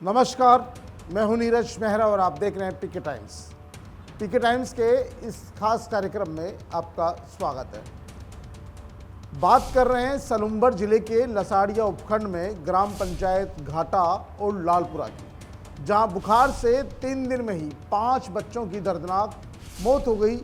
नमस्कार, मैं हूं नीरज मेहरा और आप देख रहे हैं पीके टाइम्स। पीके टाइम्स के इस खास कार्यक्रम में आपका स्वागत है। बात कर रहे हैं सलुम्बर जिले के लसाड़िया उपखंड में ग्राम पंचायत घाटा और लालपुरा की, जहां बुखार से 3 दिन में ही 5 बच्चों की दर्दनाक मौत हो गई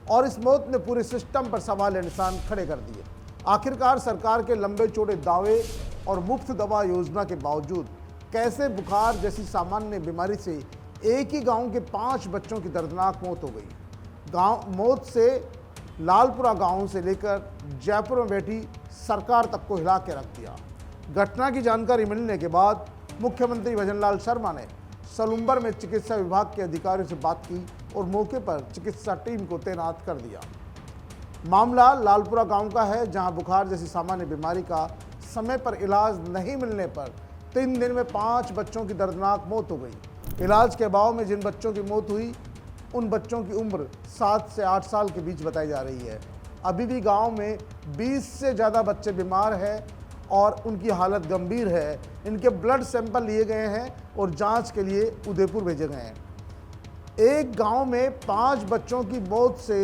और इस मौत ने पूरे सिस्टम पर सवाल निशान खड़े कर दिए। आखिरकार सरकार के लंबे चौड़े दावे और मुफ्त दवा योजना के बावजूद कैसे बुखार जैसी सामान्य बीमारी से एक ही गांव के 5 बच्चों की दर्दनाक मौत हो गई। गांव मौत से लालपुरा गांव से लेकर जयपुर में बैठी सरकार तक को हिला के रख दिया। घटना की जानकारी मिलने के बाद मुख्यमंत्री भजनलाल शर्मा ने सलुम्बर में चिकित्सा विभाग के अधिकारियों से बात की और मौके पर चिकित्सा टीम को तैनात कर दिया। मामला लालपुरा गांव का है, जहां बुखार जैसी सामान्य बीमारी का समय पर इलाज नहीं मिलने पर 3 दिन में 5 बच्चों की दर्दनाक मौत हो गई। इलाज के अभाव में जिन बच्चों की मौत हुई उन बच्चों की उम्र 7 से 8 साल के बीच बताई जा रही है। अभी भी गांव में 20 से ज़्यादा बच्चे बीमार हैं और उनकी हालत गंभीर है। इनके ब्लड सैंपल लिए गए हैं और जांच के लिए उदयपुर भेजे गए हैं। एक गांव में 5 बच्चों की मौत से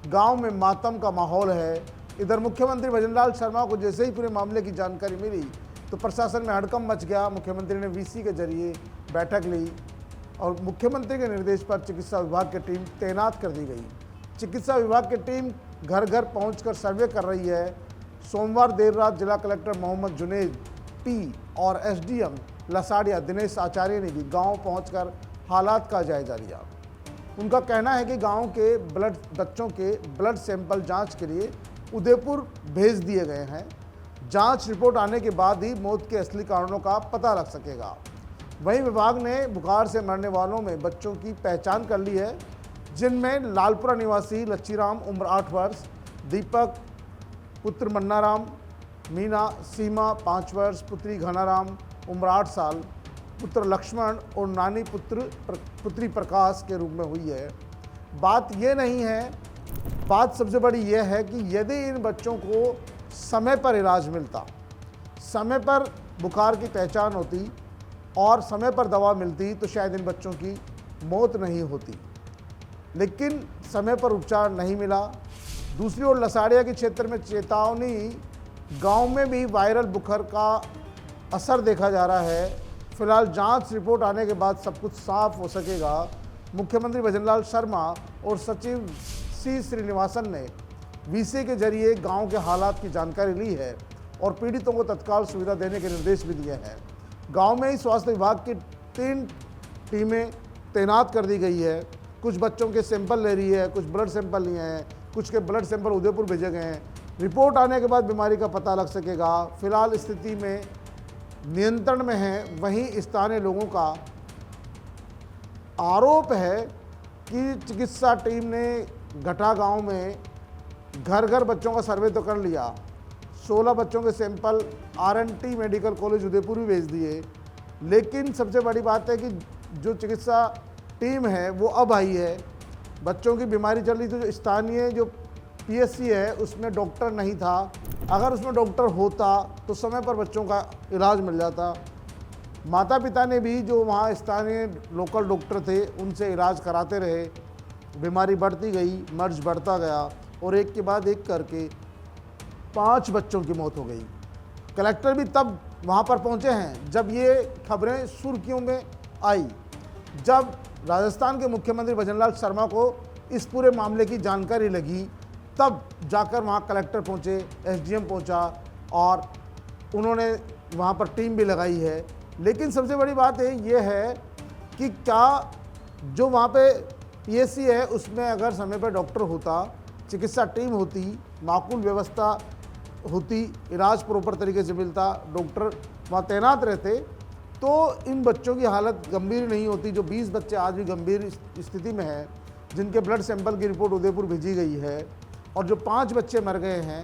गांव में मातम का माहौल है। इधर मुख्यमंत्री भजनलाल शर्मा को जैसे ही पूरे मामले की जानकारी मिली तो प्रशासन में हड़कंप मच गया। मुख्यमंत्री ने वीसी के जरिए बैठक ली और मुख्यमंत्री के निर्देश पर चिकित्सा विभाग की टीम तैनात कर दी गई। चिकित्सा विभाग की टीम घर घर पहुंचकर सर्वे कर रही है। सोमवार देर रात जिला कलेक्टर मोहम्मद जुनेद पी और एसडीएम लसाड़िया दिनेश आचार्य ने भी गांव पहुंचकर हालात का जायजा लिया। उनका कहना है कि गांव के बच्चों के ब्लड सैंपल जांच के लिए उदयपुर भेज दिए गए हैं। जांच रिपोर्ट आने के बाद ही मौत के असली कारणों का पता लग सकेगा। वहीं विभाग ने बुखार से मरने वालों में बच्चों की पहचान कर ली है, जिनमें लालपुरा निवासी लच्छीराम उम्र 8 वर्ष, दीपक पुत्र मन्नाराम, मीना सीमा 5 वर्ष, पुत्री घनाराम उम्र 8 साल, पुत्र लक्ष्मण और नानी पुत्री प्रकाश के रूप में हुई है। बात ये नहीं है, बात सबसे बड़ी यह है कि यदि इन बच्चों को समय पर इलाज मिलता, समय पर बुखार की पहचान होती और समय पर दवा मिलती तो शायद इन बच्चों की मौत नहीं होती, लेकिन समय पर उपचार नहीं मिला। दूसरी ओर लसाड़िया के क्षेत्र में चेतावनी, गांव में भी वायरल बुखार का असर देखा जा रहा है। फिलहाल जांच रिपोर्ट आने के बाद सब कुछ साफ हो सकेगा। मुख्यमंत्री भजनलाल शर्मा और सचिव सी श्रीनिवासन ने वीसी के जरिए गांव के हालात की जानकारी ली है और पीड़ितों को तत्काल सुविधा देने के निर्देश भी दिए हैं। गांव में ही स्वास्थ्य विभाग की 3 टीमें तैनात कर दी गई है। कुछ बच्चों के सैंपल ले रही है, कुछ ब्लड सैंपल लिए हैं, कुछ के ब्लड सैंपल उदयपुर भेजे गए हैं। रिपोर्ट आने के बाद बीमारी का पता लग सकेगा। फिलहाल स्थिति में नियंत्रण में है। वहीं स्थानीय लोगों का आरोप है कि चिकित्सा टीम ने घटा गांव में घर घर बच्चों का सर्वे तो कर लिया, 16 बच्चों के sample RNT medical college Udaipur भी भेज दिए, लेकिन सबसे बड़ी बात है कि जो चिकित्सा टीम है वो अब आई है। बच्चों की बीमारी चल रही थी, जो स्थानीय जो PSC है उसमें डॉक्टर नहीं था। अगर उसमें डॉक्टर होता तो समय पर बच्चों का इलाज मिल जाता। माता पिता ने भी जो वहाँ स्थानीय लोकल डॉक्टर थे उनसे इलाज कराते रहे। बीमारी बढ़ती गई, मर्ज बढ़ता गया और एक के बाद एक करके 5 बच्चों की मौत हो गई। कलेक्टर भी तब वहाँ पर पहुँचे हैं जब ये खबरें सुर्खियों में आई, जब राजस्थान के मुख्यमंत्री भजनलाल शर्मा को इस पूरे मामले की जानकारी लगी, तब जाकर वहाँ कलेक्टर पहुँचे, SDM पहुँचा और उन्होंने वहाँ पर टीम भी लगाई है। लेकिन सबसे बड़ी बात ये है कि क्या जो वहाँ पे PSC है उसमें अगर समय पर डॉक्टर होता, चिकित्सा टीम होती, माकूल व्यवस्था होती, इलाज प्रॉपर तरीके से मिलता, डॉक्टर वहाँ तैनात रहते, तो इन बच्चों की हालत गंभीर नहीं होती। जो 20 बच्चे आज भी गंभीर स्थिति में हैं, जिनके ब्लड सैंपल की रिपोर्ट उदयपुर भेजी गई है, और जो 5 बच्चे मर गए हैं,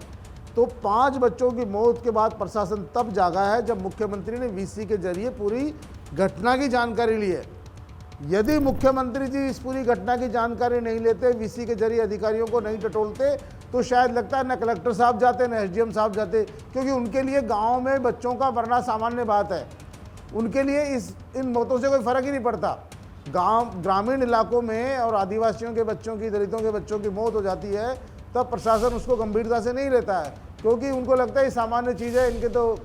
तो 5 बच्चों की मौत के बाद प्रशासन तब जागा है जब मुख्यमंत्री ने वीसी के जरिए पूरी घटना की जानकारी ली है। यदि मुख्यमंत्री जी इस पूरी घटना की जानकारी नहीं लेते, वीसी के जरिए अधिकारियों को नहीं टटोलते, तो शायद लगता है न कलेक्टर साहब जाते न SDM साहब जाते, क्योंकि उनके लिए गांव में बच्चों का मरना सामान्य बात है। उनके लिए इन मौतों से कोई फ़र्क ही नहीं पड़ता। ग्रामीण इलाकों में और आदिवासियों के बच्चों की, दलितों के बच्चों की मौत हो जाती है, तब प्रशासन उसको गंभीरता से नहीं लेता है, क्योंकि उनको लगता है ये सामान्य चीज़ है, इनके तो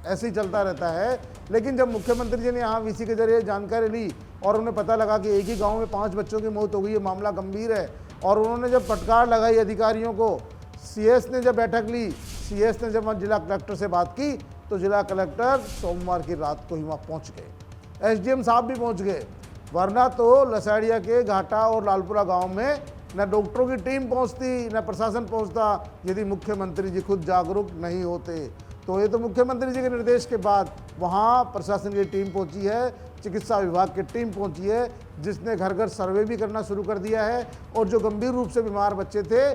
ऐसे ही चलता रहता है। लेकिन जब मुख्यमंत्री जी ने यहाँ वीसी के जरिए जानकारी ली और उन्हें पता लगा कि एक ही गांव में 5 बच्चों की मौत हो गई है, मामला गंभीर है, और उन्होंने जब फटकार लगाई अधिकारियों को, सीएस ने जब बैठक ली, सीएस ने जब जिला कलेक्टर से बात की, तो जिला कलेक्टर सोमवार की रात को ही वहाँ पहुँच गए। एसडीएम साहब भी पहुँच गए, वरना तो लसाड़िया के घाटा और लालपुरा गांव में न डॉक्टरों की टीम पहुंचती, न प्रशासन पहुंचता, यदि मुख्यमंत्री जी खुद जागरूक नहीं होते। तो ये तो मुख्यमंत्री जी के निर्देश के बाद वहां प्रशासन की टीम पहुंची है, चिकित्सा विभाग की टीम पहुंची है, जिसने घर घर सर्वे भी करना शुरू कर दिया है, और जो गंभीर रूप से बीमार बच्चे थे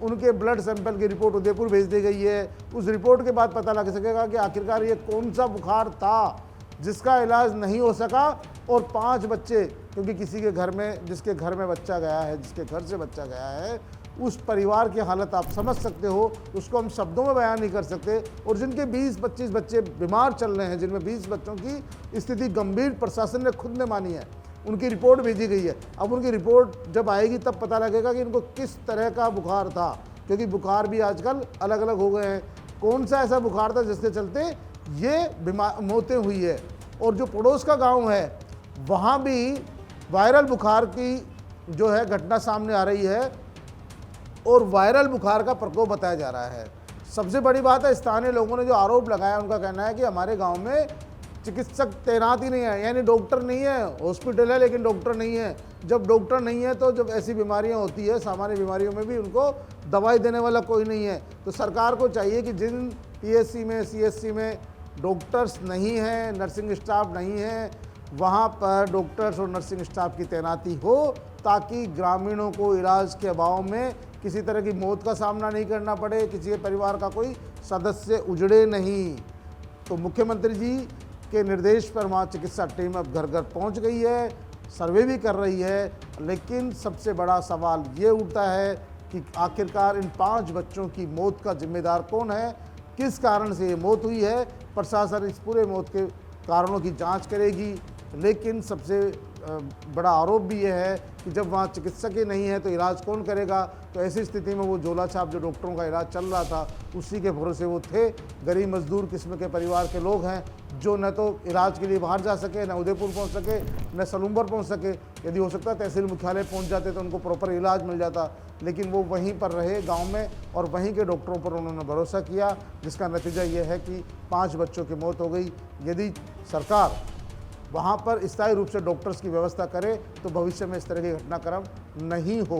उनके ब्लड सैंपल की रिपोर्ट उदयपुर भेज दी गई है। उस रिपोर्ट के बाद पता लग सकेगा कि आखिरकार ये कौन सा बुखार था जिसका इलाज नहीं हो सका, और 5 बच्चे, क्योंकि किसी के घर में, जिसके घर में बच्चा गया है, जिसके घर से बच्चा गया है, उस परिवार की हालत आप समझ सकते हो, उसको हम शब्दों में बयान नहीं कर सकते। और जिनके 20-25 बच्चे बीमार चल रहे हैं, जिनमें 20 बच्चों की स्थिति गंभीर प्रशासन ने खुद ने मानी है, उनकी रिपोर्ट भेजी गई है। अब उनकी रिपोर्ट जब आएगी तब पता लगेगा कि इनको किस तरह का बुखार था, क्योंकि बुखार भी आजकल अलग अलग हो गए हैं। कौन सा ऐसा बुखार था जिसके चलते ये मौतें हुई है। और जो पड़ोस का गांव है, वहाँ भी वायरल बुखार की जो है घटना सामने आ रही है, और वायरल बुखार का प्रकोप बताया जा रहा है। सबसे बड़ी बात है, स्थानीय लोगों ने जो आरोप लगाया, उनका कहना है कि हमारे गांव में चिकित्सक तैनात ही नहीं है, यानी डॉक्टर नहीं है, हॉस्पिटल है लेकिन डॉक्टर नहीं है। जब डॉक्टर नहीं है तो जब ऐसी बीमारियां होती है, सामान्य बीमारियों में भी उनको दवाई देने वाला कोई नहीं है। तो सरकार को चाहिए कि जिन पीएचसी में, सीएचसी में डॉक्टर्स नहीं हैं, नर्सिंग स्टाफ नहीं है, वहाँ पर डॉक्टर्स और नर्सिंग स्टाफ की तैनाती हो, ताकि ग्रामीणों को इलाज के अभाव में किसी तरह की मौत का सामना नहीं करना पड़े, किसी के परिवार का कोई सदस्य उजड़े नहीं। तो मुख्यमंत्री जी के निर्देश पर वहाँ चिकित्सा टीम अब घर घर पहुँच गई है, सर्वे भी कर रही है। लेकिन सबसे बड़ा सवाल ये उठता है कि आखिरकार इन 5 बच्चों की मौत का जिम्मेदार कौन है, किस कारण से ये मौत हुई है। प्रशासन इस पूरे मौत के कारणों की जांच करेगी। लेकिन सबसे बड़ा आरोप भी ये है कि जब वहाँ चिकित्सक ही नहीं है तो इलाज कौन करेगा। तो ऐसी स्थिति में वो झोला छाप जो डॉक्टरों का इलाज चल रहा था, उसी के भरोसे वो थे। गरीब मजदूर किस्म के परिवार के लोग हैं, जो न तो इलाज के लिए बाहर जा सके, न उदयपुर पहुंच सके, न सलूम्बर पहुंच सके। यदि हो सकता तहसील मुख्यालय पहुंच जाते तो उनको प्रॉपर इलाज मिल जाता, लेकिन वो वहीं पर रहे गांव में, और वहीं के डॉक्टरों पर उन्होंने भरोसा किया, जिसका नतीजा ये है कि 5 बच्चों की मौत हो गई। यदि सरकार वहाँ पर स्थायी रूप से डॉक्टर्स की व्यवस्था करे तो भविष्य में इस तरह की घटनाक्रम नहीं हो।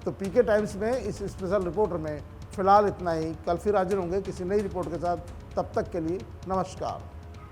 तो पीके टाइम्स में इस स्पेशल रिपोर्टर में फ़िलहाल इतना ही। कल फिर हाजिर होंगे किसी नई रिपोर्ट के साथ। तब तक के लिए नमस्कार।